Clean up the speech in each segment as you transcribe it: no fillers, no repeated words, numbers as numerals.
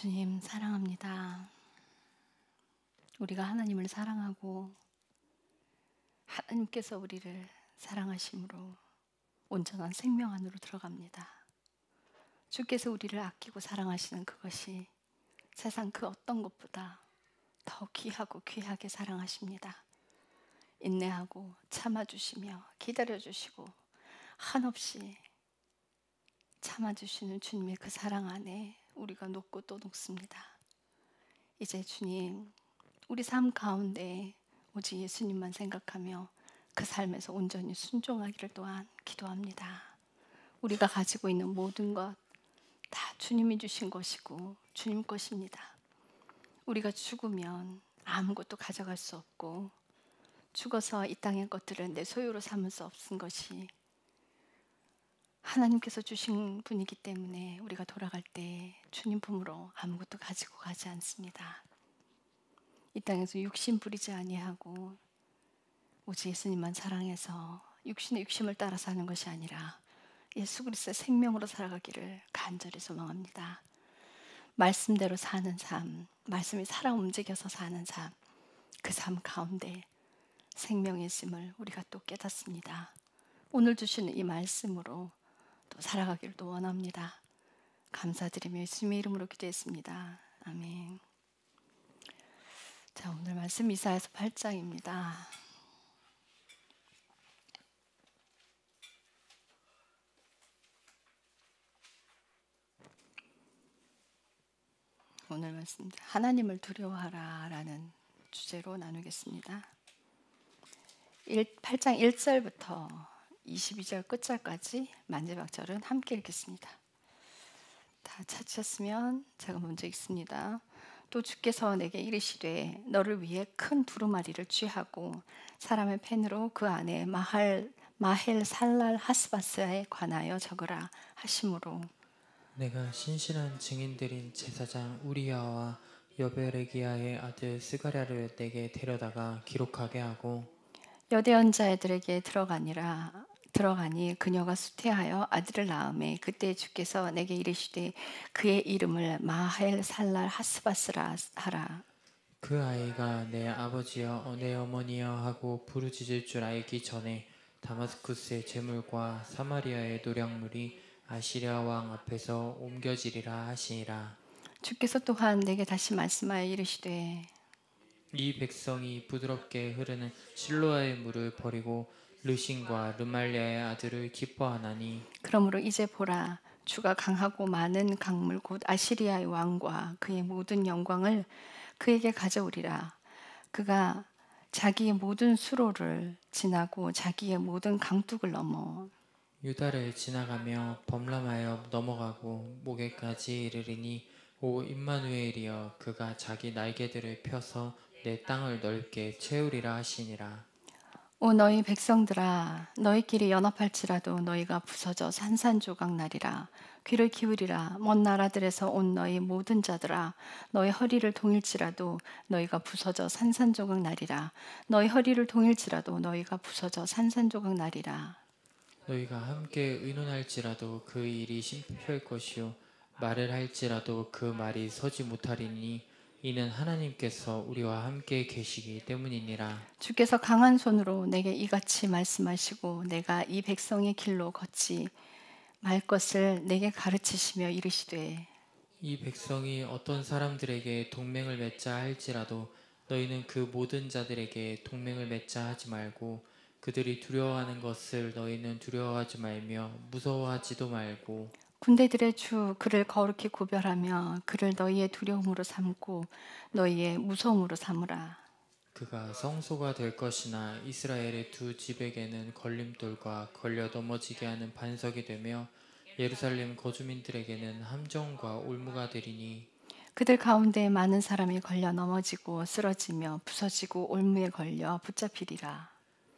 주님 사랑합니다. 우리가 하나님을 사랑하고 하나님께서 우리를 사랑하심으로 온전한 생명 안으로 들어갑니다. 주께서 우리를 아끼고 사랑하시는 그것이 세상 그 어떤 것보다 더 귀하고 귀하게 사랑하십니다. 인내하고 참아주시며 기다려주시고 한없이 참아주시는 주님의 그 사랑 안에 우리가 녹고 또 녹습니다. 이제 주님, 우리 삶 가운데 오직 예수님만 생각하며 그 삶에서 온전히 순종하기를 또한 기도합니다. 우리가 가지고 있는 모든 것 다 주님이 주신 것이고 주님 것입니다. 우리가 죽으면 아무것도 가져갈 수 없고 죽어서 이 땅의 것들을 내 소유로 삼을 수 없은 것이 하나님께서 주신 분이기 때문에 우리가 돌아갈 때 주님 품으로 아무것도 가지고 가지 않습니다. 이 땅에서 육신 부리지 아니하고 오직 예수님만 사랑해서 육신의 육심을 따라 사는 것이 아니라 예수 그리스도의 생명으로 살아가기를 간절히 소망합니다. 말씀대로 사는 삶, 말씀이 살아 움직여서 사는 삶, 그 삶 가운데 생명이 있음을 우리가 또 깨닫습니다. 오늘 주시는 이 말씀으로 또 살아가기를 또 원합니다. 감사드리며 예수님의 이름으로 기도했습니다. 아멘. 자, 오늘 말씀 이사야서 8장입니다. 오늘 말씀 하나님을 두려워하라 라는 주제로 나누겠습니다. 8장 1절부터 22절 끝절까지 만지박절은 함께 읽겠습니다. 다 찾으셨으면 제가 먼저 읽습니다. 또 주께서 내게 이르시되 너를 위해 큰 두루마리를 쥐하고 사람의 펜으로 그 안에 마헬 살랄 하스바스에 관하여 적으라 하시므로 내가 신실한 증인들인 제사장 우리야와 여베레기야의 아들 스가랴를 내게 데려다가 기록하게 하고 여대언 자들에게 들어가니 그녀가 수태하여 아들을 낳음에 그때 주께서 내게 이르시되 그의 이름을 마헬 살랄 하스바스라 하라. 그 아이가 내 아버지여 내 어머니여 하고 부르짖을 줄 알기 전에 다마스쿠스의 제물과 사마리아의 노략물이 아시리아 왕 앞에서 옮겨지리라 하시니라. 주께서 또한 내게 다시 말씀하여 이르시되 이 백성이 부드럽게 흐르는 실로아의 물을 버리고 르신과 르말리아의 아들을 기뻐하나니 그러므로 이제 보라 주가 강하고 많은 강물 곧 아시리아의 왕과 그의 모든 영광을 그에게 가져오리라. 그가 자기의 모든 수로를 지나고 자기의 모든 강둑을 넘어 유다를 지나가며 범람하여 넘어가고 목에까지 이르리니 오 임마누엘이여 그가 자기 날개들을 펴서 내 땅을 넓게 채우리라 하시니라. 오 너희 백성들아 너희끼리 연합할지라도 너희가 부서져 산산조각 나리라. 귀를 기울이라. 먼 나라들에서 온 너희 모든 자들아 너희 허리를 동일지라도 너희가 부서져 산산조각 나리라. 너희 허리를 동일지라도 너희가 부서져 산산조각 나리라. 너희가 함께 의논할지라도 그 일이 심필할 것이요 말을 할지라도 그 말이 서지 못하리니 이는 하나님께서 우리와 함께 계시기 때문이니라. 주께서 강한 손으로 내게 이같이 말씀하시고 내가 이 백성의 길로 걷지 말 것을 내게 가르치시며 이르시되 이 백성이 어떤 사람들에게 동맹을 맺자 할지라도 너희는 그 모든 자들에게 동맹을 맺자 하지 말고 그들이 두려워하는 것을 너희는 두려워하지 말며 무서워하지도 말고 군대들의 주 그를 거룩히 구별하며 그를 너희의 두려움으로 삼고 너희의 무서움으로 삼으라. 그가 성소가 될 것이나 이스라엘의 두 집에게는 걸림돌과 걸려 넘어지게 하는 반석이 되며 예루살렘 거주민들에게는 함정과 올무가 되리니 그들 가운데 많은 사람이 걸려 넘어지고 쓰러지며 부서지고 올무에 걸려 붙잡히리라.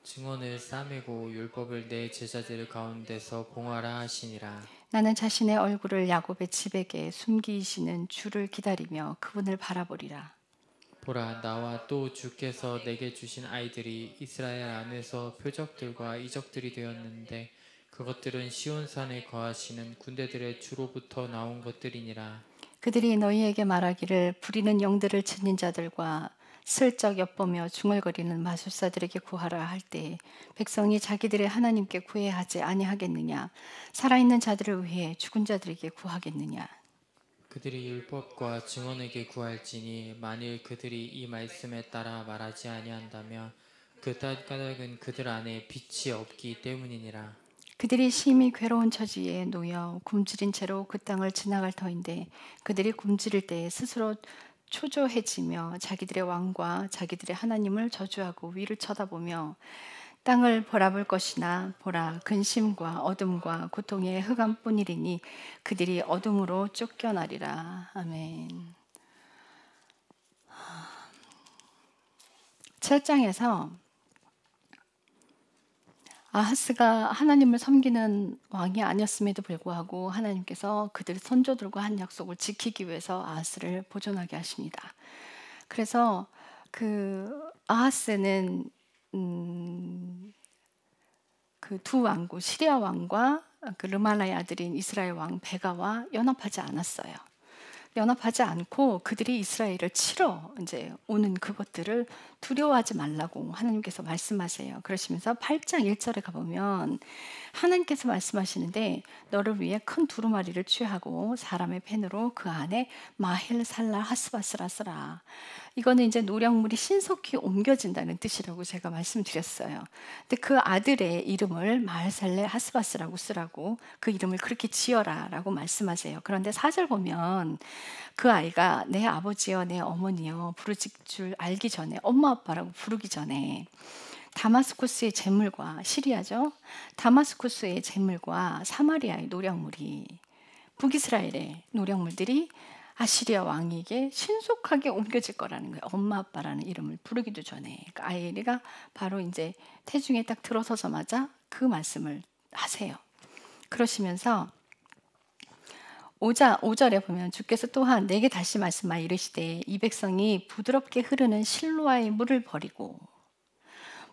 증언을 싸매고 율법을 내 제자들 가운데서 봉하라 하시니라. 나는 자신의 얼굴을 야곱의 집에게 숨기시는 주를 기다리며 그분을 바라보리라. 보라 나와 또 주께서 내게 주신 아이들이 이스라엘 안에서 표적들과 이적들이 되었는데 그것들은 시온산에 거하시는 군대들의 주로부터 나온 것들이니라. 그들이 너희에게 말하기를 부리는 영들을 지닌 자들과 슬쩍 엿보며 중얼거리는 마술사들에게 구하라 할 때 백성이 자기들의 하나님께 구해야 하지 아니하겠느냐? 살아있는 자들을 위해 죽은 자들에게 구하겠느냐? 그들이 율법과 증언에게 구할지니 만일 그들이 이 말씀에 따라 말하지 아니한다면 그 까닭은 그들 안에 빛이 없기 때문이니라. 그들이 심히 괴로운 처지에 놓여 굶주린 채로 그 땅을 지나갈 터인데 그들이 굶주릴 때에 스스로 초조해지며 자기들의 왕과 자기들의 하나님을 저주하고 위를 쳐다보며 땅을 바라볼 것이나 보라 근심과 어둠과 고통의 흑암뿐이리니 그들이 어둠으로 쫓겨나리라. 아멘. 7장에서 아하스가 하나님을 섬기는 왕이 아니었음에도 불구하고 하나님께서 그들 선조들과 한 약속을 지키기 위해서 아하스를 보존하게 하십니다. 그래서 그 아하스는 그 두 왕국 시리아 왕과 그 르말라의 아들인 이스라엘 왕 베가와 연합하지 않았어요. 연합하지 않고 그들이 이스라엘을 치러 이제 오는 그것들을 두려워하지 말라고 하나님께서 말씀하세요. 그러시면서 8장 1절에 가보면 하나님께서 말씀하시는데 너를 위해 큰 두루마리를 취하고 사람의 펜으로 그 안에 마헬 살라 하스바스라 쓰라. 이거는 이제 노량물이 신속히 옮겨진다는 뜻이라고 제가 말씀드렸어요. 근데 그 아들의 이름을 마헬살레 하스바스라고 쓰라고 그 이름을 그렇게 지어라라고 말씀하세요. 그런데 4절 보면 그 아이가 내 아버지여 내 어머니여 부르질 줄 알기 전에 엄마 아빠라고 부르기 전에 다마스쿠스의 재물과 시리아죠. 다마스쿠스의 재물과 사마리아의 노량물이 북이스라엘의 노량물들이 아시리아 왕에게 신속하게 옮겨질 거라는 거예요. 엄마 아빠라는 이름을 부르기도 전에. 그러니까 아이가 바로 이제 태중에 딱 들어서자마자 그 말씀을 하세요. 그러시면서 5절에 보면 주께서 또한 내게 다시 말씀하여 이르시되 이 백성이 부드럽게 흐르는 실로아의 물을 버리고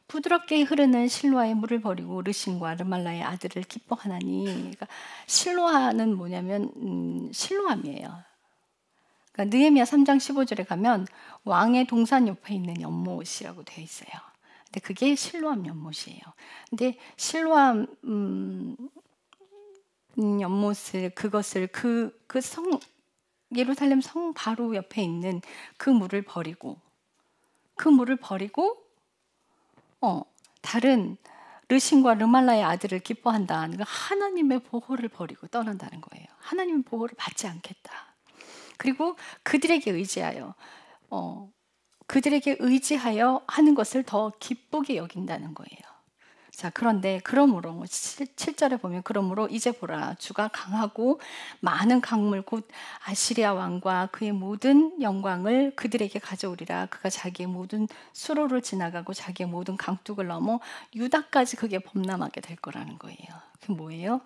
부드럽게 흐르는 실로아의 물을 버리고 르신과 르말라의 아들을 기뻐하나니. 그러니까 실로아는 뭐냐면 실로암이에요. 그러니까 느헤미야 3장 15절에 가면 왕의 동산 옆에 있는 연못이라고 되어 있어요. 근데 그게 실로암 연못이에요. 근데 실로암 연못을 그것을 그 성 예루살렘 성 바로 옆에 있는 그 물을 버리고 다른 르신과 르말라의 아들을 기뻐한다. 그러니까 하나님의 보호를 버리고 떠난다는 거예요. 하나님의 보호를 받지 않겠다. 그리고 그들에게 의지하여 하는 것을 더 기쁘게 여긴다는 거예요. 자, 그런데 그러므로 7절에 보면 그러므로 이제 보라 주가 강하고 많은 강물 곧 아시리아 왕과 그의 모든 영광을 그들에게 가져오리라. 그가 자기의 모든 수로를 지나가고 자기의 모든 강둑을 넘어 유다까지 그게 범람하게 될 거라는 거예요. 그게 뭐예요?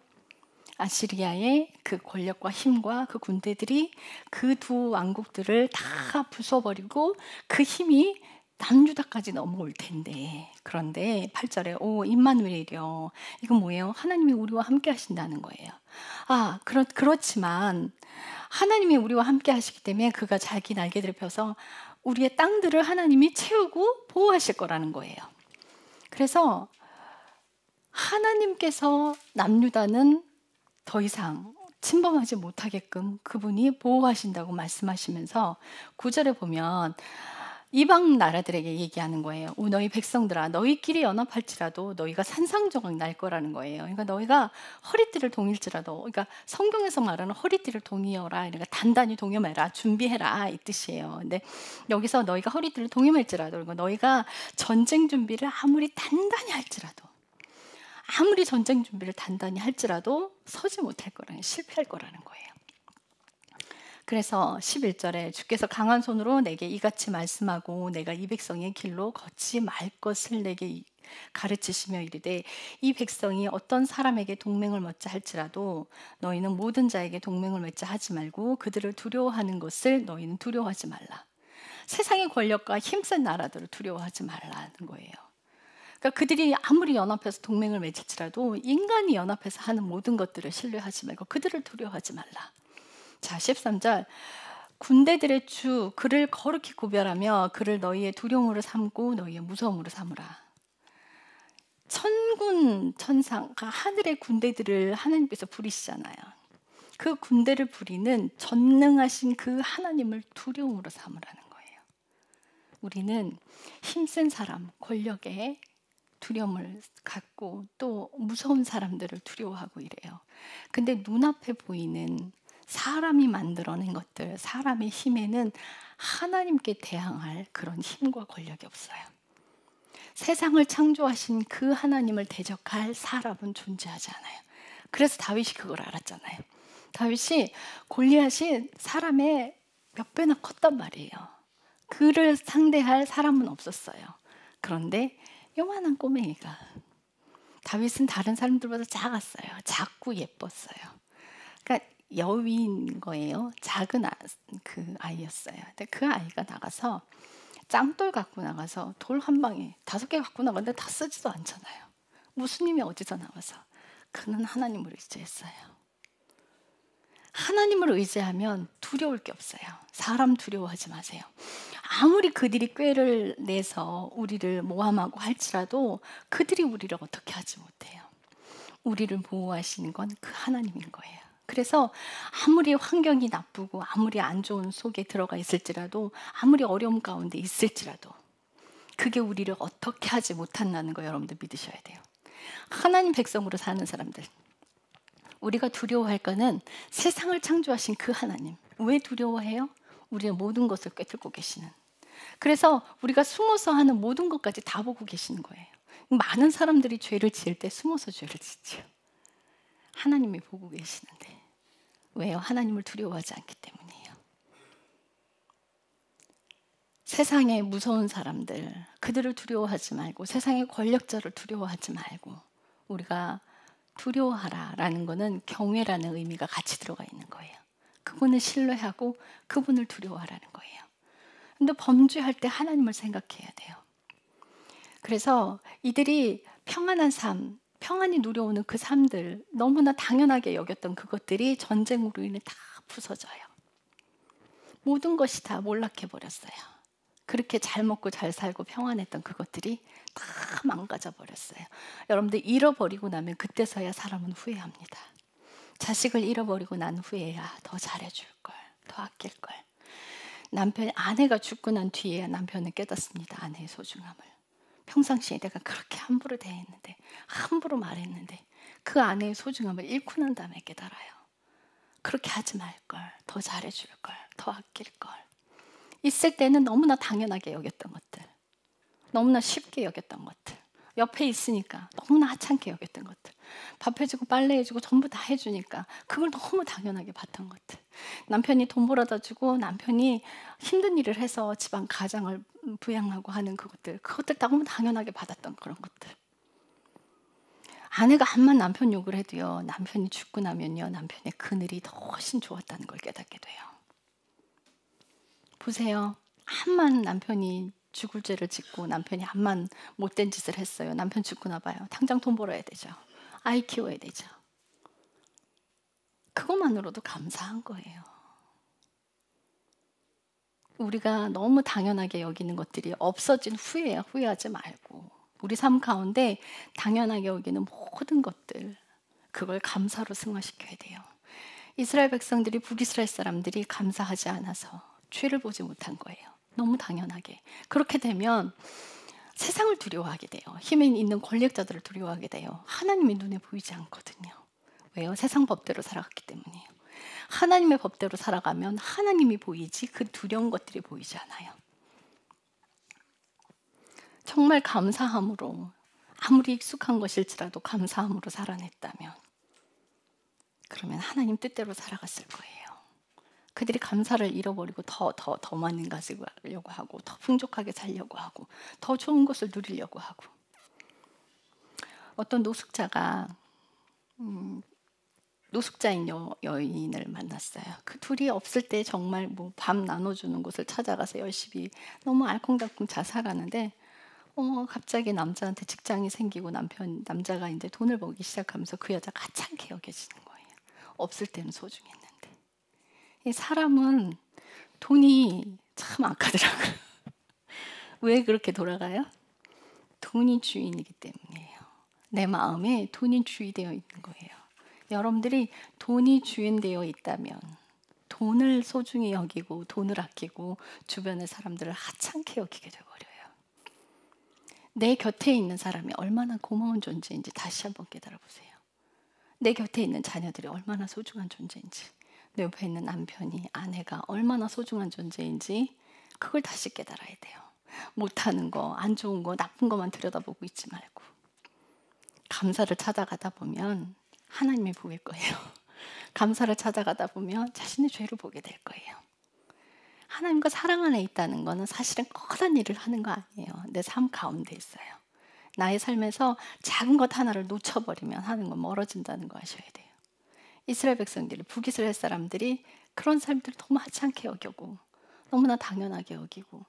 아시리아의 그 권력과 힘과 그 군대들이 그 두 왕국들을 다 부숴버리고 그 힘이 남유다까지 넘어올 텐데, 그런데 8절에 오 임마누엘이여, 이건 뭐예요? 하나님이 우리와 함께 하신다는 거예요. 그렇지만 하나님이 우리와 함께 하시기 때문에 그가 자기 날개들을 펴서 우리의 땅들을 하나님이 채우고 보호하실 거라는 거예요. 그래서 하나님께서 남유다는 더 이상 침범하지 못하게끔 그분이 보호하신다고 말씀하시면서 9절에 보면 이방 나라들에게 얘기하는 거예요. 너희 백성들아, 너희끼리 연합할지라도 너희가 산상조각 날 거라는 거예요. 그러니까 너희가 허리띠를 동일지라도, 그러니까 성경에서 말하는 허리띠를 동이어라, 그러니까 단단히 동여매라, 준비해라 이 뜻이에요. 근데 여기서 너희가 허리띠를 동여맬지라도, 그러니까 너희가 전쟁 준비를 아무리 단단히 할지라도, 아무리 전쟁 준비를 단단히 할지라도 서지 못할 거라는, 실패할 거라는 거예요. 그래서 11절에 주께서 강한 손으로 내게 이같이 말씀하고 내가 이 백성의 길로 걷지 말 것을 내게 가르치시며 이르되 이 백성이 어떤 사람에게 동맹을 맺자 할지라도 너희는 모든 자에게 동맹을 맺자 하지 말고 그들을 두려워하는 것을 너희는 두려워하지 말라. 세상의 권력과 힘센 나라들을 두려워하지 말라는 거예요. 그러니까 그들이 아무리 연합해서 동맹을 맺을지라도 인간이 연합해서 하는 모든 것들을 신뢰하지 말고 그들을 두려워하지 말라. 자, 13절. 군대들의 주 그를 거룩히 구별하며 그를 너희의 두려움으로 삼고 너희의 무서움으로 삼으라. 천군 천상, 그러니까 하늘의 군대들을 하나님께서 부리시잖아요. 그 군대를 부리는 전능하신 그 하나님을 두려움으로 삼으라는 거예요. 우리는 힘센 사람, 권력에 두려움을 갖고 또 무서운 사람들을 두려워하고 이래요. 근데 눈앞에 보이는 사람이 만들어낸 것들, 사람의 힘에는 하나님께 대항할 그런 힘과 권력이 없어요. 세상을 창조하신 그 하나님을 대적할 사람은 존재하지 않아요. 그래서 다윗이 그걸 알았잖아요. 다윗이 골리앗이 사람의 몇 배나 컸단 말이에요. 그를 상대할 사람은 없었어요. 그런데 요만한 꼬맹이가, 다윗은 다른 사람들보다 작았어요. 작고 예뻤어요. 그러니까 여위인 거예요. 작은 그 아이였어요. 근데 그 아이가 나가서 짱돌 갖고 나가서 돌 한 방에 5개 갖고 나갔는데 다 쓰지도 않잖아요. 무슨 힘이 어디서 나와서? 그는 하나님을 의지했어요. 하나님을 의지하면 두려울 게 없어요. 사람 두려워하지 마세요. 아무리 그들이 꾀를 내서 우리를 모함하고 할지라도 그들이 우리를 어떻게 하지 못해요. 우리를 보호하시는 건 그 하나님인 거예요. 그래서 아무리 환경이 나쁘고 아무리 안 좋은 속에 들어가 있을지라도, 아무리 어려움 가운데 있을지라도 그게 우리를 어떻게 하지 못한다는 거 여러분들 믿으셔야 돼요. 하나님 백성으로 사는 사람들, 우리가 두려워할 거는 세상을 창조하신 그 하나님. 왜 두려워해요? 우리의 모든 것을 꿰뚫고 계시는. 그래서 우리가 숨어서 하는 모든 것까지 다 보고 계시는 거예요. 많은 사람들이 죄를 지을 때 숨어서 죄를 짓죠. 하나님이 보고 계시는데. 왜요? 하나님을 두려워하지 않기 때문이에요. 세상에 무서운 사람들, 그들을 두려워하지 말고, 세상의 권력자를 두려워하지 말고, 우리가 두려워하라라는 것은 경외라는 의미가 같이 들어가 있는 거예요. 그분을 신뢰하고 그분을 두려워하라는 거예요. 근데 범죄할 때 하나님을 생각해야 돼요. 그래서 이들이 평안한 삶, 평안히 누려오는 그 삶들, 너무나 당연하게 여겼던 그것들이 전쟁으로 인해 다 부서져요. 모든 것이 다 몰락해버렸어요. 그렇게 잘 먹고 잘 살고 평안했던 그것들이 다 망가져 버렸어요. 여러분들 잃어버리고 나면 그때서야 사람은 후회합니다. 자식을 잃어버리고 난 후에야 더 잘해줄 걸, 더 아낄 걸. 아내가 죽고 난 뒤에야 남편은 깨닫습니다. 아내의 소중함을. 평상시에 내가 그렇게 함부로 대했는데, 함부로 말했는데 그 아내의 소중함을 잃고 난 다음에 깨달아요. 그렇게 하지 말 걸, 더 잘해줄 걸, 더 아낄 걸. 있을 때는 너무나 당연하게 여겼던 것들, 너무나 쉽게 여겼던 것들, 옆에 있으니까 너무나 하찮게 여겼던 것들, 밥 해주고 빨래 해주고 전부 다 해주니까 그걸 너무 당연하게 봤던 것들, 남편이 돈 벌어다 주고 남편이 힘든 일을 해서 집안 가장을 부양하고 하는 그것들 너무 당연하게 받았던 그런 것들. 아내가 한만 남편 욕을 해도요, 남편이 죽고 나면요, 남편의 그늘이 더 훨씬 좋았다는 걸 깨닫게 돼요. 보세요. 한만 남편이 죽을 죄를 짓고 남편이 한만 못된 짓을 했어요. 남편 죽고 나봐요. 당장 돈 벌어야 되죠. 아이 키워야 되죠. 그것만으로도 감사한 거예요. 우리가 너무 당연하게 여기는 것들이 없어진 후에야 후회하지 말고, 우리 삶 가운데 당연하게 여기는 모든 것들, 그걸 감사로 승화시켜야 돼요. 이스라엘 백성들이, 북이스라엘 사람들이 감사하지 않아서 죄를 보지 못한 거예요. 너무 당연하게. 그렇게 되면 세상을 두려워하게 돼요. 힘이 있는 권력자들을 두려워하게 돼요. 하나님이 눈에 보이지 않거든요. 왜요? 세상 법대로 살아갔기 때문이에요. 하나님의 법대로 살아가면 하나님이 보이지 그 두려운 것들이 보이지 않아요. 정말 감사함으로, 아무리 익숙한 것일지라도 감사함으로 살아냈다면, 그러면 하나님 뜻대로 살아갔을 거예요. 그들이 감사를 잃어버리고 더 많은 가지고 하려고 하고, 더 풍족하게 살려고 하고, 더 좋은 것을 누리려고 하고. 어떤 노숙자가 노숙자인 여인을 만났어요. 그 둘이 없을 때 정말 밥 나눠주는 곳을 찾아가서 열심히 너무 알콩달콩 잘 살았는데, 갑자기 남자한테 직장이 생기고 남자가 이제 돈을 벌기 시작하면서 그 여자가 하찮게 여겨지는 거예요. 없을 때는 소중했는데. 이 사람은 돈이 참 악하더라고요. 왜 그렇게 돌아가요? 돈이 주인이기 때문이에요. 내 마음에 돈이 주인되어 있는 거예요. 여러분들이 돈이 주인되어 있다면 돈을 소중히 여기고 돈을 아끼고 주변의 사람들을 하찮게 여기게 돼버려요. 내 곁에 있는 사람이 얼마나 고마운 존재인지 다시 한번 깨달아 보세요. 내 곁에 있는 자녀들이 얼마나 소중한 존재인지, 내 옆에 있는 남편이, 아내가 얼마나 소중한 존재인지 그걸 다시 깨달아야 돼요. 못하는 거, 안 좋은 거, 나쁜 것만 들여다보고 있지 말고 감사를 찾아가다 보면 하나님이 보일 거예요. 감사를 찾아가다 보면 자신의 죄를 보게 될 거예요. 하나님과 사랑 안에 있다는 거는 사실은 커다란 일을 하는 거 아니에요. 내 삶 가운데 있어요. 나의 삶에서 작은 것 하나를 놓쳐버리면 하나님과 멀어진다는 거 아셔야 돼요. 이스라엘 백성들이, 북이스라엘 사람들이 그런 삶들을 너무 하찮게 여기고 너무나 당연하게 여기고,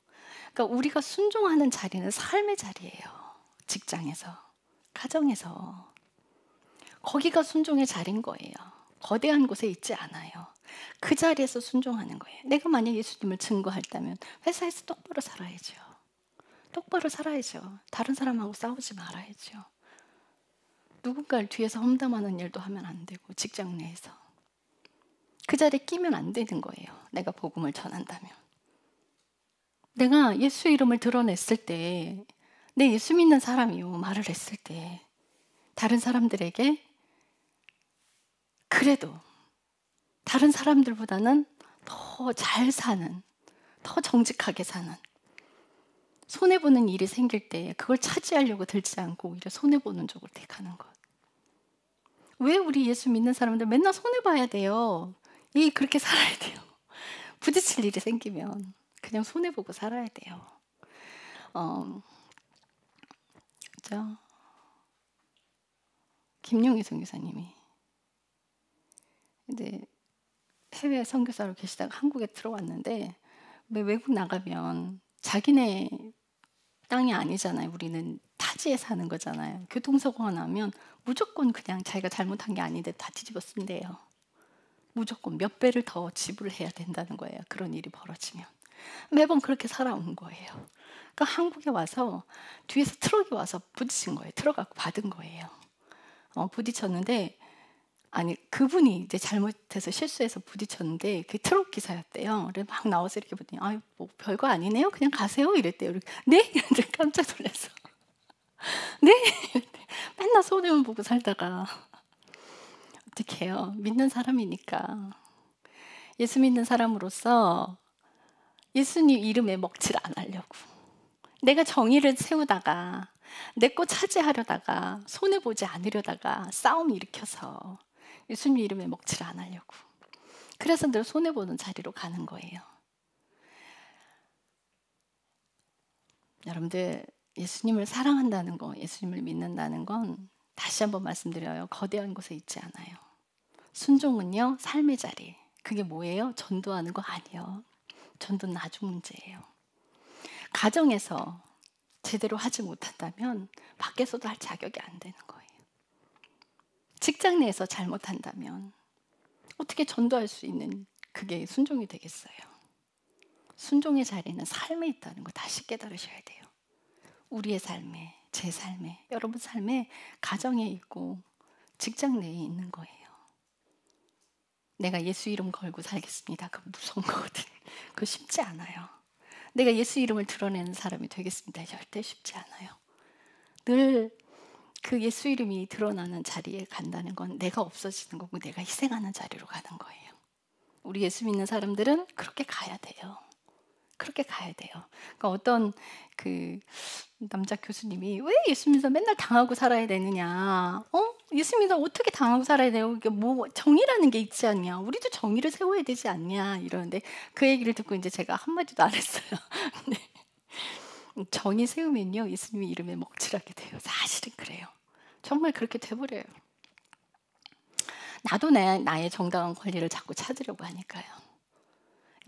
그러니까 우리가 순종하는 자리는 삶의 자리예요. 직장에서, 가정에서. 거기가 순종의 자리인 거예요. 거대한 곳에 있지 않아요. 그 자리에서 순종하는 거예요. 내가 만약 예수님을 증거할다면 회사에서 똑바로 살아야죠. 똑바로 살아야죠. 다른 사람하고 싸우지 말아야죠. 누군가를 뒤에서 험담하는 일도 하면 안 되고, 직장 내에서 그 자리에 끼면 안 되는 거예요. 내가 복음을 전한다면. 내가 예수 이름을 드러냈을 때, 내 예수 믿는 사람이요 말을 했을 때 다른 사람들에게 그래도 다른 사람들보다는 더 잘 사는, 더 정직하게 사는, 손해보는 일이 생길 때 그걸 차지하려고 들지 않고 오히려 손해보는 쪽을 택하는 것. 왜 우리 예수 믿는 사람들 맨날 손해봐야 돼요? 그렇게 살아야 돼요. 부딪힐 일이 생기면 그냥 손해보고 살아야 돼요. 그죠? 김용희 선교사님이 이제 해외 선교사로 계시다가 한국에 들어왔는데, 왜 외국 나가면 자기네 땅이 아니잖아요. 우리는 타지에 사는 거잖아요. 교통사고가 나면 무조건 그냥 자기가 잘못한 게 아닌데 다 뒤집어 쓴대요. 무조건 몇 배를 더 지불을 해야 된다는 거예요. 그런 일이 벌어지면. 매번 그렇게 살아온 거예요. 그러니까 한국에 와서 뒤에서 트럭이 와서 부딪힌 거예요. 트럭 갖고 받은 거예요. 부딪혔는데, 아니 그분이 이제 잘못해서 실수해서 부딪혔는데 그 트럭 기사였대요. 그래서 막 나와서 이렇게 보더니 뭐 별거 아니네요. 그냥 가세요. 이랬대요. 네? 이랬는데 깜짝 놀랐어. 네? 맨날 손해만 보고 살다가 어떻게 해요? 믿는 사람이니까. 예수 믿는 사람으로서 예수님 이름에 먹칠 안 하려고. 내가 정의를 세우다가 내 거 차지하려다가 손해보지 않으려다가 싸움 일으켜서 예수님 이름에 먹칠 안 하려고. 그래서 늘 손해보는 자리로 가는 거예요. 여러분들, 예수님을 사랑한다는 거, 예수님을 믿는다는 건 다시 한번 말씀드려요. 거대한 곳에 있지 않아요. 순종은요, 삶의 자리. 그게 뭐예요? 전도하는 거 아니에요. 전도는 나중 문제예요. 가정에서 제대로 하지 못한다면 밖에서도 할 자격이 안 되는 거예요. 직장 내에서 잘못한다면 어떻게 전도할 수 있는 그게 순종이 되겠어요? 순종의 자리는 삶에 있다는 거 다시 깨달으셔야 돼요. 우리의 삶에, 제 삶에, 여러분 삶에, 가정에 있고 직장 내에 있는 거예요. 내가 예수 이름 걸고 살겠습니다. 그거 무서운 거거든. 그거 쉽지 않아요. 내가 예수 이름을 드러내는 사람이 되겠습니다. 절대 쉽지 않아요. 늘 그 예수 이름이 드러나는 자리에 간다는 건 내가 없어지는 거고 내가 희생하는 자리로 가는 거예요. 우리 예수 믿는 사람들은 그렇게 가야 돼요. 그렇게 가야 돼요. 그러니까 어떤 그 남자 교수님이 왜 예수 믿어 맨날 당하고 살아야 되느냐? 예수 믿어 어떻게 당하고 살아야 돼요? 이게 뭐 정의라는 게 있지 않냐? 우리도 정의를 세워야 되지 않냐? 이러는데 그 얘기를 듣고 이제 제가 한마디도 안 했어요. 네. 정의 세우면요 예수님의 이름에 먹칠하게 돼요. 사실은 그래요. 정말 그렇게 돼버려요. 나도 나의 정당한 권리를 자꾸 찾으려고 하니까요.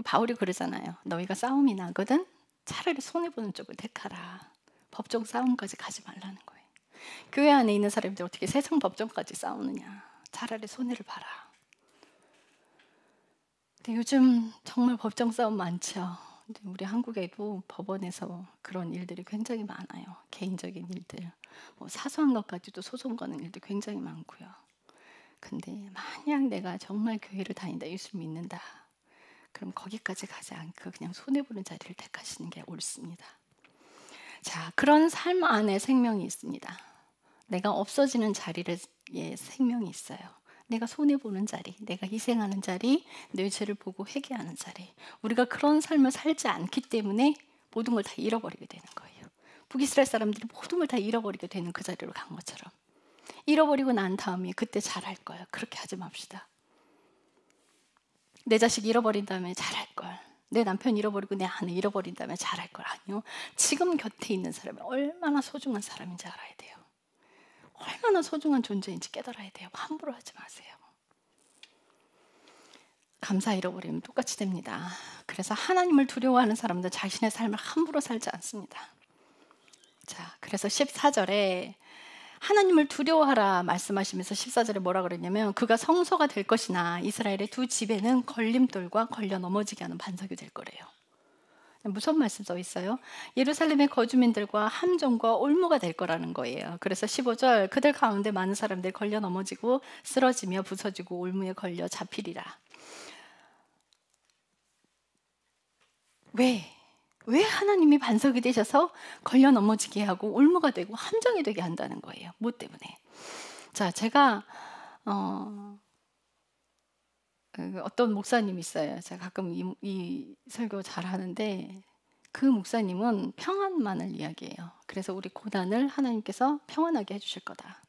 바울이 그러잖아요. 너희가 싸움이 나거든 차라리 손해보는 쪽을 택하라. 법정 싸움까지 가지 말라는 거예요. 교회 안에 있는 사람들 어떻게 세상 법정까지 싸우느냐. 차라리 손해를 봐라. 근데 요즘 정말 법정 싸움 많죠. 근데 우리 한국에도 법원에서 그런 일들이 굉장히 많아요. 개인적인 일들, 뭐 사소한 것까지도 소송 거는 일도 굉장히 많고요. 근데 만약 내가 정말 교회를 다닌다, 예수를 믿는다, 그럼 거기까지 가지 않고 그냥 손해보는 자리를 택하시는 게 옳습니다. 자, 그런 삶 안에 생명이 있습니다. 내가 없어지는 자리에 생명이 있어요. 내가 손해보는 자리, 내가 희생하는 자리, 내 죄를 보고 회개하는 자리. 우리가 그런 삶을 살지 않기 때문에 모든 걸 다 잃어버리게 되는 거예요. 북이스라엘 사람들이 모든 걸 다 잃어버리게 되는 그 자리로 간 것처럼. 잃어버리고 난 다음에 그때 잘할 거예요. 그렇게 하지 맙시다. 내 자식 잃어버린 다음에 잘할 걸. 내 남편 잃어버리고 내 아내 잃어버린 다음에 잘할 걸. 아니요. 지금 곁에 있는 사람이 얼마나 소중한 사람인지 알아야 돼요. 얼마나 소중한 존재인지 깨달아야 돼요. 함부로 하지 마세요. 감사 잃어버리면 똑같이 됩니다. 그래서 하나님을 두려워하는 사람들 자신의 삶을 함부로 살지 않습니다. 자, 그래서 14절에 하나님을 두려워하라 말씀하시면서 14절에 뭐라 그랬냐면 그가 성소가 될 것이나 이스라엘의 두 집에는 걸림돌과 걸려 넘어지게 하는 반석이 될 거래요. 무슨 말씀 써 있어요? 예루살렘의 거주민들과 함정과 올무가 될 거라는 거예요. 그래서 15절 그들 가운데 많은 사람들이 걸려 넘어지고 쓰러지며 부서지고 올무에 걸려 잡히리라. 왜 하나님이 반석이 되셔서 걸려 넘어지게 하고 올무가 되고 함정이 되게 한다는 거예요? 뭐 때문에? 자, 제가 어떤 목사님이 있어요. 제가 가끔 이 설교 잘 하는데 그 목사님은 평안만을 이야기해요. 그래서 우리 고난을 하나님께서 평안하게 해주실 거다.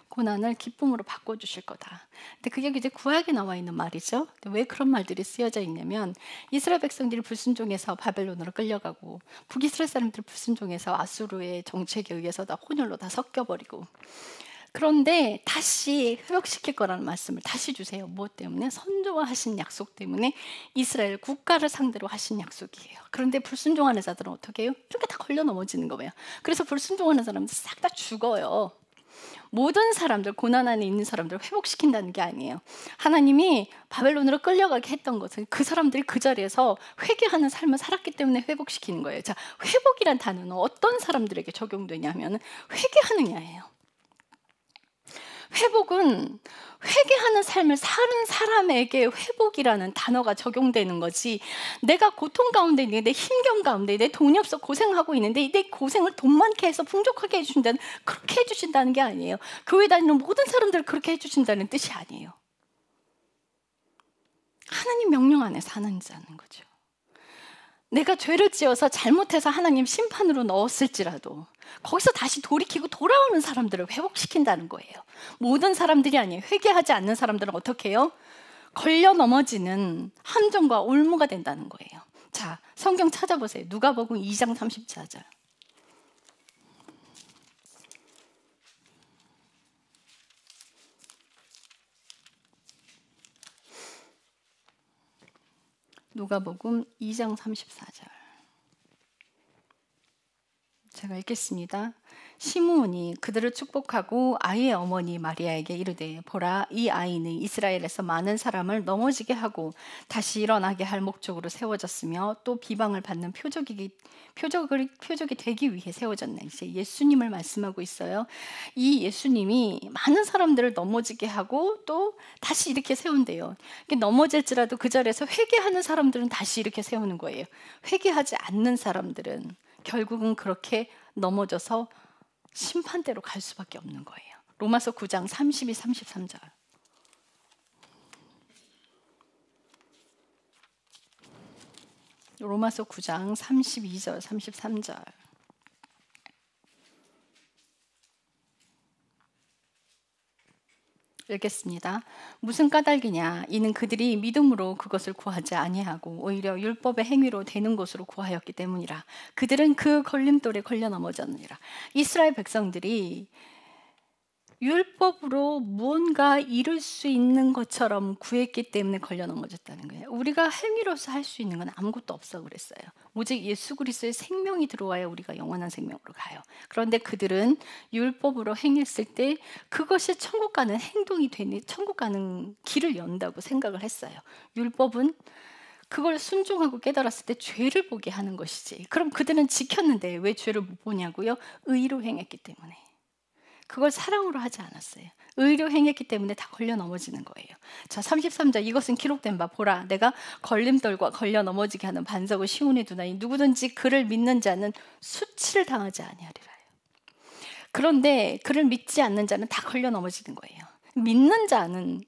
고난을 기쁨으로 바꿔주실 거다. 근데 그게 이제 구약에 나와 있는 말이죠. 근데 왜 그런 말들이 쓰여져 있냐면 이스라엘 백성들이 불순종해서 바벨론으로 끌려가고 북이스라엘 사람들이 불순종해서 아수르의 정책에 의해서 다 혼혈로 다 섞여버리고 그런데 다시 회복시킬 거라는 말씀을 다시 주세요. 무엇 때문에? 선조와 하신 약속 때문에 이스라엘 국가를 상대로 하신 약속이에요. 그런데 불순종하는 자들은 어떻게 해요? 이렇게 다 걸려 넘어지는 거예요. 그래서 불순종하는 사람들 싹 다 죽어요. 모든 사람들, 고난 안에 있는 사람들을 회복시킨다는 게 아니에요. 하나님이 바벨론으로 끌려가게 했던 것은 그 사람들이 그 자리에서 회개하는 삶을 살았기 때문에 회복시키는 거예요. 자, 회복이란 단어는 어떤 사람들에게 적용되냐면 회개하느냐예요. 회복은 회개하는 삶을 사는 사람에게 회복이라는 단어가 적용되는 거지, 내가 고통 가운데 있는데, 내 힘겨움 가운데, 내 돈이 없어 고생하고 있는데 내 고생을 돈 많게 해서 풍족하게 해주신다는, 그렇게 해주신다는 게 아니에요. 교회 다니는 모든 사람들을 그렇게 해주신다는 뜻이 아니에요. 하나님 명령 안에 사는 자는 거죠. 내가 죄를 지어서 잘못해서 하나님 심판으로 넣었을지라도 거기서 다시 돌이키고 돌아오는 사람들을 회복시킨다는 거예요. 모든 사람들이 아니에요. 회개하지 않는 사람들은 어떻게 해요? 걸려 넘어지는 함정과 올무가 된다는 거예요. 자, 성경 찾아보세요. 누가복음 2장 34절. 누가복음 2장 34절. 제가 읽겠습니다. 시므온이 그들을 축복하고 아이의 어머니 마리아에게 이르되, 보라, 이 아이는 이스라엘에서 많은 사람을 넘어지게 하고 다시 일어나게 할 목적으로 세워졌으며 또 비방을 받는 표적이 되기 위해 세워졌네. 이제 예수님을 말씀하고 있어요. 이 예수님이 많은 사람들을 넘어지게 하고 또 다시 이렇게 세운대요. 넘어질지라도 그 자리에서 회개하는 사람들은 다시 이렇게 세우는 거예요. 회개하지 않는 사람들은 결국은 그렇게 넘어져서 심판대로 갈 수밖에 없는 거예요. 로마서 9장 32, 33절. 로마서 9장 32절, 33절. 읽겠습니다. 무슨 까닭이냐? 이는 그들이 믿음으로 그것을 구하지 아니하고 오히려 율법의 행위로 되는 것으로 구하였기 때문이라. 그들은 그 걸림돌에 걸려 넘어졌느니라. 이스라엘 백성들이 율법으로 무언가 이룰 수 있는 것처럼 구했기 때문에 걸려 넘어졌다는 거예요. 우리가 행위로서 할 수 있는 건 아무것도 없어 그랬어요. 오직 예수 그리스도의 생명이 들어와야 우리가 영원한 생명으로 가요. 그런데 그들은 율법으로 행했을 때 그것이 천국 가는 행동이 되니 천국 가는 길을 연다고 생각을 했어요. 율법은 그걸 순종하고 깨달았을 때 죄를 보게 하는 것이지. 그럼 그들은 지켰는데 왜 죄를 못 보냐고요? 의로 행했기 때문에. 그걸 사랑으로 하지 않았어요. 의로 행했기 때문에 다 걸려 넘어지는 거예요. 자, 33절, 이것은 기록된 바 보라, 내가 걸림돌과 걸려 넘어지게 하는 반석을 시온에 두나니 누구든지 그를 믿는 자는 수치를 당하지 아니하리라. 그런데 그를 믿지 않는 자는 다 걸려 넘어지는 거예요. 믿는 자는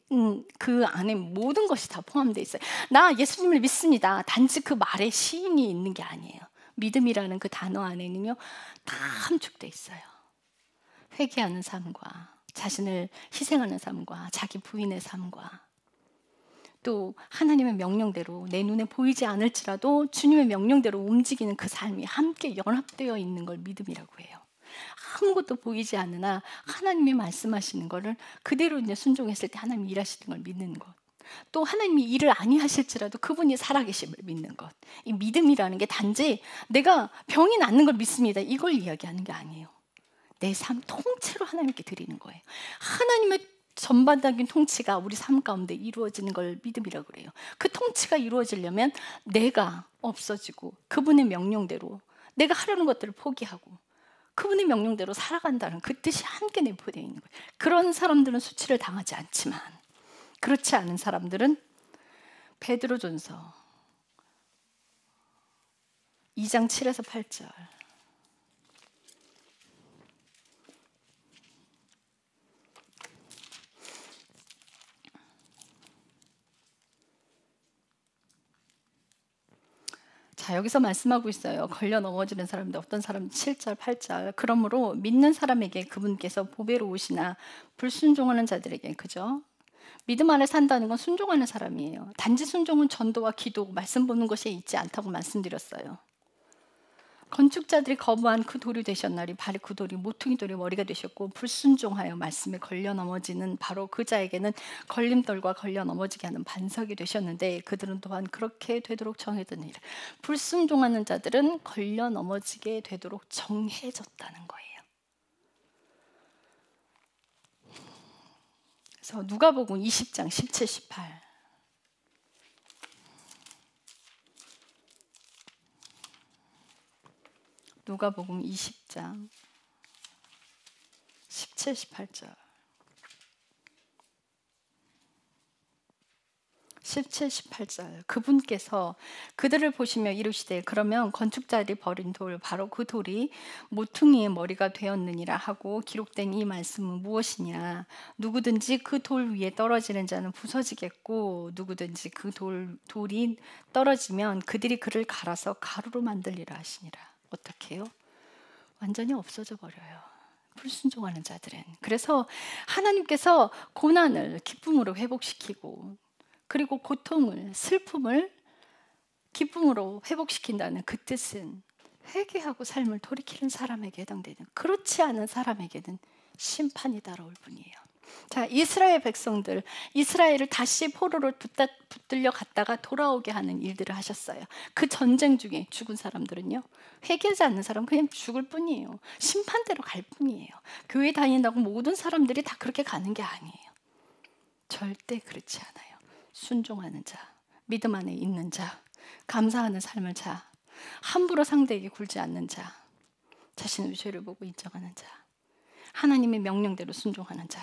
그 안에 모든 것이 다 포함되어 있어요. 나 예수님을 믿습니다. 단지 그 말에 시인이 있는 게 아니에요. 믿음이라는 그 단어 안에는요, 다 함축되어 있어요. 회개하는 삶과 자신을 희생하는 삶과 자기 부인의 삶과 또 하나님의 명령대로 내 눈에 보이지 않을지라도 주님의 명령대로 움직이는 그 삶이 함께 연합되어 있는 걸 믿음이라고 해요. 아무것도 보이지 않으나 하나님이 말씀하시는 거를 그대로 이제 순종했을 때 하나님이 일하시는 걸 믿는 것. 또 하나님이 일을 아니하실지라도 그분이 살아계심을 믿는 것. 이 믿음이라는 게 단지 내가 병이 낫는 걸 믿습니다, 이걸 이야기하는 게 아니에요. 내 삶 통째로 하나님께 드리는 거예요. 하나님의 전반적인 통치가 우리 삶 가운데 이루어지는 걸 믿음이라고 그래요. 그 통치가 이루어지려면 내가 없어지고 그분의 명령대로 내가 하려는 것들을 포기하고 그분의 명령대로 살아간다는 그 뜻이 함께 내포되어 있는 거예요. 그런 사람들은 수치를 당하지 않지만 그렇지 않은 사람들은 베드로전서 2장 7에서 8절, 자, 여기서 말씀하고 있어요. 걸려 넘어지는 사람들, 어떤 사람 7절 8절. 그러므로 믿는 사람에게 그분께서 보배로 오시나 불순종하는 자들에게, 그죠? 믿음 안에 산다는 건 순종하는 사람이에요. 단지 순종은 전도와 기도, 말씀 보는 것에 있지 않다고 말씀드렸어요. 건축자들이 거부한 그 돌이 되셨나니 바로 그 돌이 모퉁이 돌이 머리가 되셨고 불순종하여 말씀에 걸려 넘어지는 바로 그 자에게는 걸림돌과 걸려 넘어지게 하는 반석이 되셨는데 그들은 또한 그렇게 되도록 정해졌느니라. 불순종하는 자들은 걸려 넘어지게 되도록 정해졌다는 거예요. 그래서 누가복음 20장 17, 18. 누가복음 20장 17, 18절. 17, 18절. 그분께서 그들을 보시며 이르시되 그러면 건축자들이 버린 돌 바로 그 돌이 모퉁이의 머리가 되었느니라 하고 기록된 이 말씀은 무엇이냐? 누구든지 그 돌 위에 떨어지는 자는 부서지겠고 누구든지 그 돌이 떨어지면 그들이 그를 갈아서 가루로 만들리라 하시니라. 어떻게 해요? 완전히 없어져 버려요. 불순종하는 자들은. 그래서 하나님께서 고난을 기쁨으로 회복시키고 그리고 고통을, 슬픔을 기쁨으로 회복시킨다는 그 뜻은 회개하고 삶을 돌이키는 사람에게 해당되는, 그렇지 않은 사람에게는 심판이 따라올 뿐이에요. 자, 이스라엘 백성들, 이스라엘을 다시 포로로 붙들려 갔다가 돌아오게 하는 일들을 하셨어요. 그 전쟁 중에 죽은 사람들은요, 회개하지 않는 사람은 그냥 죽을 뿐이에요. 심판대로 갈 뿐이에요. 교회 다닌다고 모든 사람들이 다 그렇게 가는 게 아니에요. 절대 그렇지 않아요. 순종하는 자, 믿음 안에 있는 자, 감사하는 삶을 자, 함부로 상대에게 굴지 않는 자, 자신의 죄를 보고 인정하는 자, 하나님의 명령대로 순종하는 자.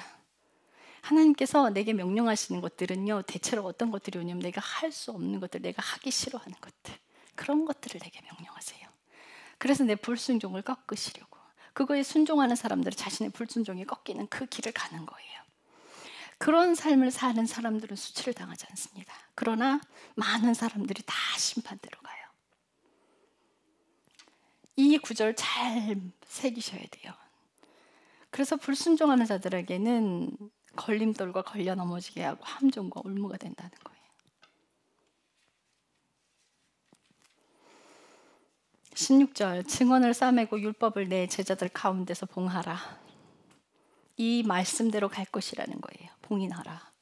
하나님께서 내게 명령하시는 것들은요, 대체로 어떤 것들이 오냐면 내가 할 수 없는 것들, 내가 하기 싫어하는 것들, 그런 것들을 내게 명령하세요. 그래서 내 불순종을 꺾으시려고, 그거에 순종하는 사람들은 자신의 불순종이 꺾이는 그 길을 가는 거예요. 그런 삶을 사는 사람들은 수치를 당하지 않습니다. 그러나 많은 사람들이 다 심판대로 가요. 이 구절 잘 새기셔야 돼요. 그래서 불순종하는 자들에게는 걸림돌과 걸려 넘어지게 하고 함정과 올무가 된다는 거예요. 16절, 증언을 싸매고 율법을 내 제자들 가운데서 봉하라. 이 말씀대로 갈 것이라는 거예요. 봉인하라.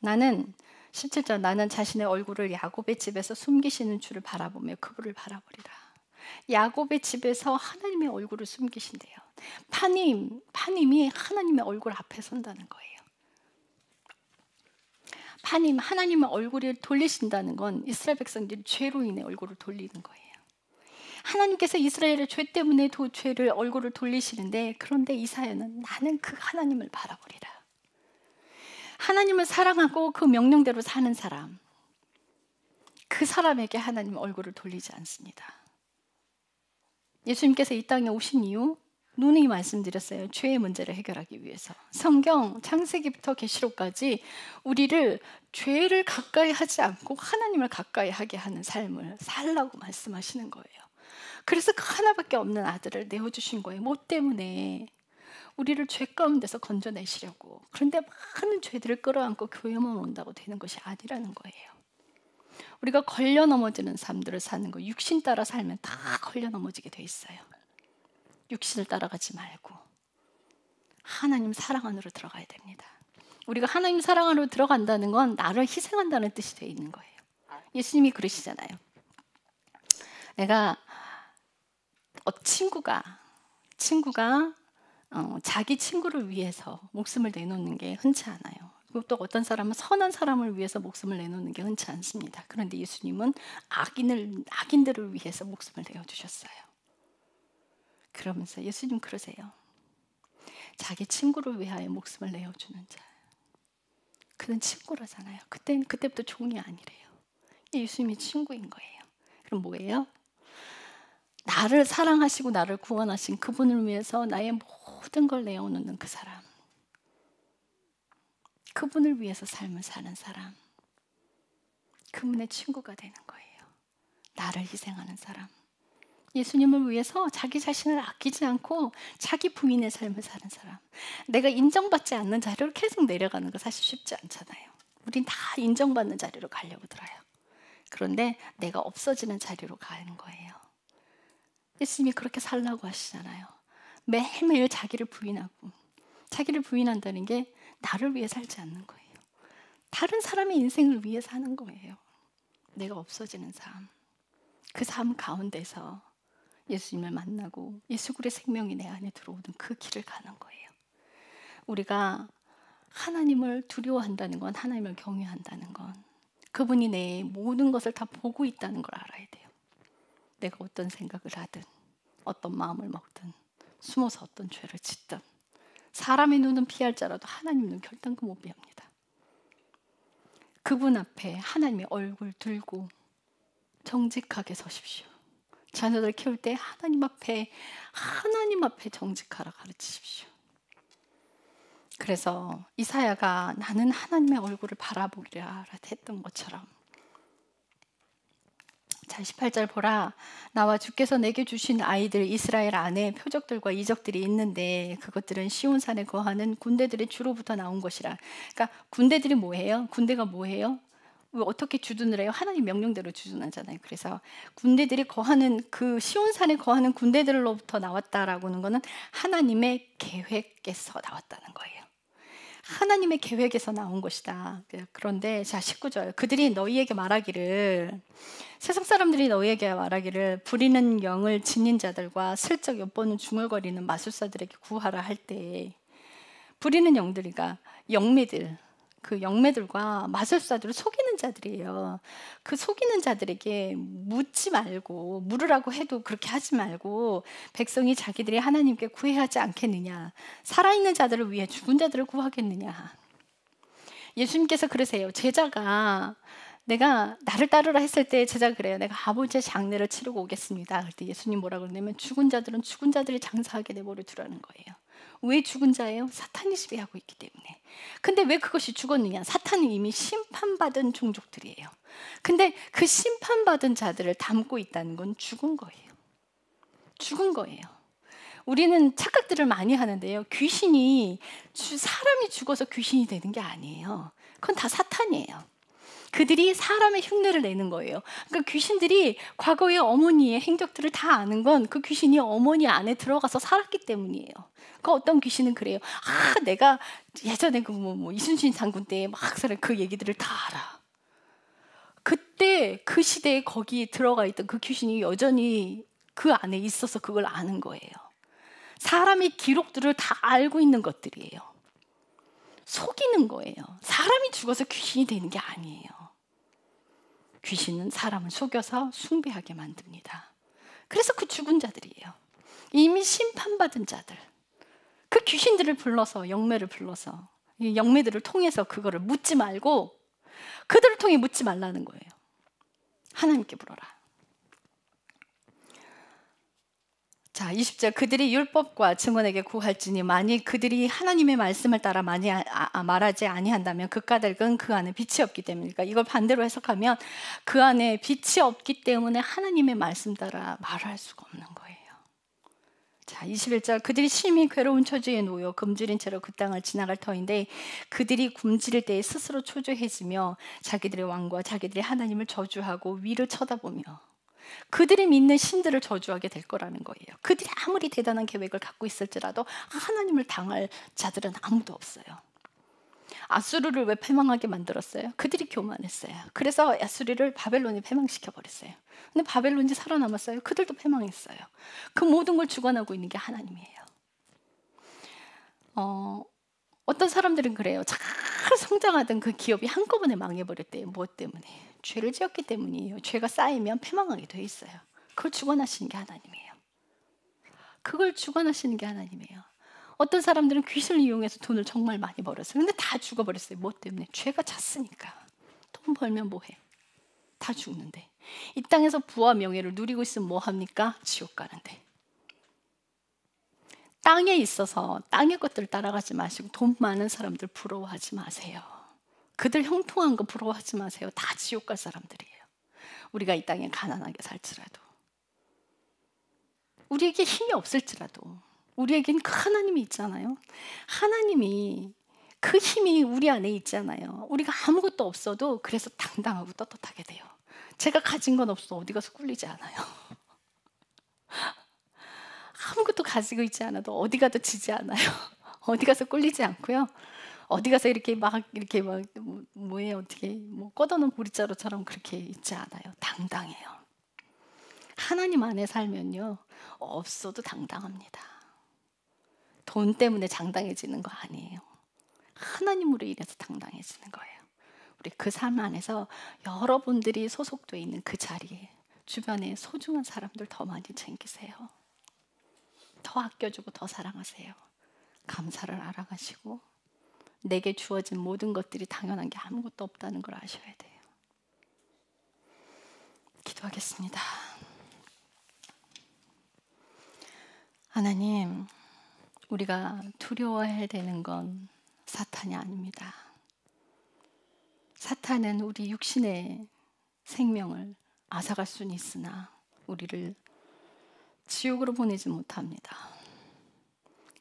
나는 17절, 나는 자신의 얼굴을 야곱의 집에서 숨기시는 주를 바라보며 그분을 바라보리라. 야곱의 집에서 하나님의 얼굴을 숨기신대요. 파님이 하나님의 얼굴 앞에 선다는 거예요. 하나님의 얼굴을 돌리신다는 건 이스라엘 백성들이 죄로 인해 얼굴을 돌리는 거예요. 하나님께서 이스라엘의 죄 때문에 죄를 얼굴을 돌리시는데, 그런데 이사야는 나는 그 하나님을 바라보리라. 하나님을 사랑하고 그 명령대로 사는 사람, 그 사람에게 하나님 얼굴을 돌리지 않습니다. 예수님께서 이 땅에 오신 이유, 누누이 말씀드렸어요. 죄의 문제를 해결하기 위해서. 성경 창세기부터 계시록까지 우리를 죄를 가까이 하지 않고 하나님을 가까이 하게 하는 삶을 살라고 말씀하시는 거예요. 그래서 그 하나밖에 없는 아들을 내어주신 거예요. 뭐 때문에? 우리를 죄 가운데서 건져내시려고. 그런데 많은 죄들을 끌어안고 교회만 온다고 되는 것이 아니라는 거예요. 우리가 걸려 넘어지는 삶들을 사는 거, 육신 따라 살면 다 걸려 넘어지게 돼 있어요. 육신을 따라가지 말고 하나님 사랑 안으로 들어가야 됩니다. 우리가 하나님 사랑 안으로 들어간다는 건 나를 희생한다는 뜻이 돼 있는 거예요. 예수님이 그러시잖아요. 내가 친구가 자기 친구를 위해서 목숨을 내놓는 게 흔치 않아요. 또 어떤 사람은 선한 사람을 위해서 목숨을 내놓는 게 흔치 않습니다. 그런데 예수님은 악인들을 위해서 목숨을 내어주셨어요. 그러면서 예수님 그러세요. 자기 친구를 위하여 목숨을 내어주는 자, 그는 친구라잖아요. 그때부터 종이 아니래요. 예수님이 친구인 거예요. 그럼 뭐예요? 나를 사랑하시고 나를 구원하신 그분을 위해서 나의 모든 걸 내어놓는 그 사람, 그분을 위해서 삶을 사는 사람, 그분의 친구가 되는 거예요. 나를 희생하는 사람, 예수님을 위해서 자기 자신을 아끼지 않고 자기 부인의 삶을 사는 사람. 내가 인정받지 않는 자리로 계속 내려가는 거 사실 쉽지 않잖아요. 우린 다 인정받는 자리로 가려고 들어요. 그런데 내가 없어지는 자리로 가는 거예요. 예수님이 그렇게 살라고 하시잖아요. 매일매일 자기를 부인하고, 자기를 부인한다는 게 나를 위해 살지 않는 거예요. 다른 사람의 인생을 위해 사는 거예요. 내가 없어지는 삶, 그 삶 가운데서 예수님을 만나고 예수의 생명이 내 안에 들어오는 그 길을 가는 거예요. 우리가 하나님을 두려워한다는 건, 하나님을 경외한다는 건 그분이 내 모든 것을 다 보고 있다는 걸 알아야 돼요. 내가 어떤 생각을 하든, 어떤 마음을 먹든, 숨어서 어떤 죄를 짓든, 사람의 눈은 피할 자라도 하나님 눈 결단코 못 피합니다. 그분 앞에 하나님의 얼굴 들고 정직하게 서십시오. 자녀들 키울 때 하나님 앞에 정직하라 가르치십시오. 그래서 이사야가 나는 하나님의 얼굴을 바라보리라 했던 것처럼, 자 18절 보라, 나와 주께서 내게 주신 아이들 이스라엘 안에 표적들과 이적들이 있는데 그것들은 시온산에 거하는 군대들의 주로부터 나온 것이라. 그러니까 군대들이 뭐예요? 군대가 뭐예요? 어떻게 주둔을 해요? 하나님 명령대로 주둔하잖아요. 그래서 군대들이 거하는 그 시온산에 거하는 군대들로부터 나왔다라고 하는 거는 하나님의 계획에서 나왔다는 거예요. 하나님의 계획에서 나온 것이다. 그런데 자 19절, 그들이 너희에게 말하기를, 세상 사람들이 너희에게 말하기를 부리는 영을 지닌 자들과 슬쩍 엿보는 중얼거리는 마술사들에게 구하라 할 때, 부리는 영들이가 영매들, 그 영매들과 마술사들을 속이는 자들이에요. 그 속이는 자들에게 묻지 말고, 물으라고 해도 그렇게 하지 말고 백성이 자기들이 하나님께 구해야 하지 않겠느냐, 살아있는 자들을 위해 죽은 자들을 구하겠느냐. 예수님께서 그러세요. 제자가 내가 나를 따르라 했을 때 제자가 그래요. 내가 아버지의 장례를 치르고 오겠습니다. 그때 예수님 뭐라고 그러냐면 죽은 자들은 죽은 자들이 장사하게 내버려 두라는 거예요. 왜 죽은 자예요? 사탄이 지배하고 있기 때문에. 근데 왜 그것이 죽었느냐? 사탄이 이미 심판받은 종족들이에요. 근데 그 심판받은 자들을 담고 있다는 건 죽은 거예요. 죽은 거예요. 우리는 착각들을 많이 하는데요. 사람이 죽어서 귀신이 되는 게 아니에요. 그건 다 사탄이에요. 그들이 사람의 흉내를 내는 거예요. 그러니까 귀신들이 과거의 어머니의 행적들을 다 아는 건 그 귀신이 어머니 안에 들어가서 살았기 때문이에요. 그 어떤 귀신은 그래요. 내가 예전에 이순신 장군 때 막 그 얘기들을 다 알아. 그때 그 시대에 거기 들어가 있던 그 귀신이 여전히 그 안에 있어서 그걸 아는 거예요. 사람의 기록들을 다 알고 있는 것들이에요. 속이는 거예요. 사람이 죽어서 귀신이 되는 게 아니에요. 귀신은 사람을 속여서 숭배하게 만듭니다. 그래서 그 죽은 자들이에요. 이미 심판받은 자들. 그 귀신들을 불러서, 영매를 불러서, 이 영매들을 통해서 그거를 묻지 말고 그들을 통해 묻지 말라는 거예요. 하나님께 물어라. 자, 20절, 그들이 율법과 증언에게 구할지니 만일 그들이 하나님의 말씀을 따라 말하지 아니한다면 그 까닭은 그 안에 빛이 없기 때문이니까, 이걸 반대로 해석하면 그 안에 빛이 없기 때문에 하나님의 말씀 따라 말할 수가 없는 거예요. 자, 21절, 그들이 심히 괴로운 처지에 놓여 굶주린 채로 그 땅을 지나갈 터인데 그들이 굶주릴 때에 스스로 초조해지며 자기들의 왕과 자기들의 하나님을 저주하고 위를 쳐다보며 그들이 믿는 신들을 저주하게 될 거라는 거예요. 그들이 아무리 대단한 계획을 갖고 있을지라도 하나님을 당할 자들은 아무도 없어요. 아수르를 왜 패망하게 만들었어요? 그들이 교만했어요. 그래서 아수르를 바벨론이 패망시켜버렸어요. 근데 바벨론이 살아남았어요. 그들도 패망했어요. 그 모든 걸 주관하고 있는 게 하나님이에요. 어떤 사람들은 그래요. 잘 성장하던 그 기업이 한꺼번에 망해버렸대요. 무엇 때문에? 죄를 지었기 때문이에요. 죄가 쌓이면 패망하게 돼 있어요. 그걸 주관하시는 게 하나님이에요. 그걸 주관하시는 게 하나님이에요. 어떤 사람들은 귀신을 이용해서 돈을 정말 많이 벌었어요. 근데 다 죽어버렸어요. 뭐 때문에? 죄가 찼으니까. 돈 벌면 뭐해? 다 죽는데. 이 땅에서 부와 명예를 누리고 있으면 뭐 합니까? 지옥 가는데. 땅에 있어서 땅의 것들을 따라가지 마시고 돈 많은 사람들 부러워하지 마세요. 그들 형통한 거 부러워하지 마세요. 다 지옥 갈 사람들이에요. 우리가 이 땅에 가난하게 살지라도, 우리에게 힘이 없을지라도 우리에겐 그 하나님이 있잖아요. 하나님이, 그 힘이 우리 안에 있잖아요. 우리가 아무것도 없어도 그래서 당당하고 떳떳하게 돼요. 제가 가진 건 없어 어디 가서 꿀리지 않아요. 아무것도 가지고 있지 않아도 어디 가도 지지 않아요. 어디 가서 꿀리지 않고요. 어디 가서 이렇게 막 뭐예요, 어떻게 뭐 꺼다놓은 보리자루처럼 그렇게 있지 않아요. 당당해요. 하나님 안에 살면요, 없어도 당당합니다. 돈 때문에 당당해지는 거 아니에요. 하나님으로 인해서 당당해지는 거예요. 우리 그 삶 안에서 여러분들이 소속되어 있는 그 자리에 주변에 소중한 사람들 더 많이 챙기세요. 더 아껴주고 더 사랑하세요. 감사를 알아가시고 내게 주어진 모든 것들이 당연한 게 아무것도 없다는 걸 아셔야 돼요. 기도하겠습니다. 하나님, 우리가 두려워해야 되는 건 사탄이 아닙니다. 사탄은 우리 육신의 생명을 앗아갈 수는 있으나 우리를 지옥으로 보내지 못합니다.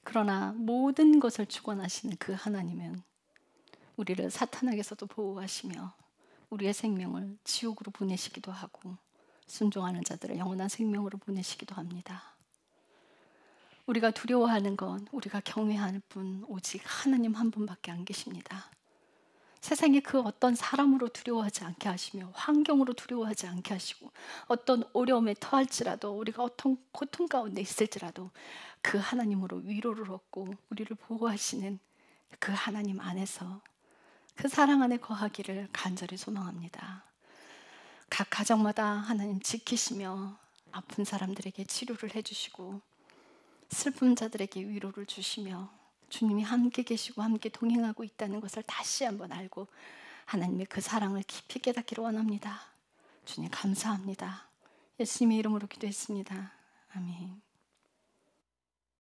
그러나 모든 것을 주관하시는 그 하나님은 우리를 사탄에게서도 보호하시며 우리의 생명을 지옥으로 보내시기도 하고 순종하는 자들을 영원한 생명으로 보내시기도 합니다. 우리가 두려워하는 건, 우리가 경외하는 분 오직 하나님 한 분밖에 안 계십니다. 세상에 그 어떤 사람으로 두려워하지 않게 하시며 환경으로 두려워하지 않게 하시고 어떤 어려움에 처할지라도 우리가 어떤 고통 가운데 있을지라도 그 하나님으로 위로를 얻고 우리를 보호하시는 그 하나님 안에서 그 사랑 안에 거하기를 간절히 소망합니다. 각 가정마다 하나님 지키시며 아픈 사람들에게 치료를 해주시고 슬픈 자들에게 위로를 주시며 주님이 함께 계시고 함께 동행하고 있다는 것을 다시 한번 알고 하나님의 그 사랑을 깊이 깨닫기를 원합니다. 주님 감사합니다. 예수님의 이름으로 기도했습니다. 아멘.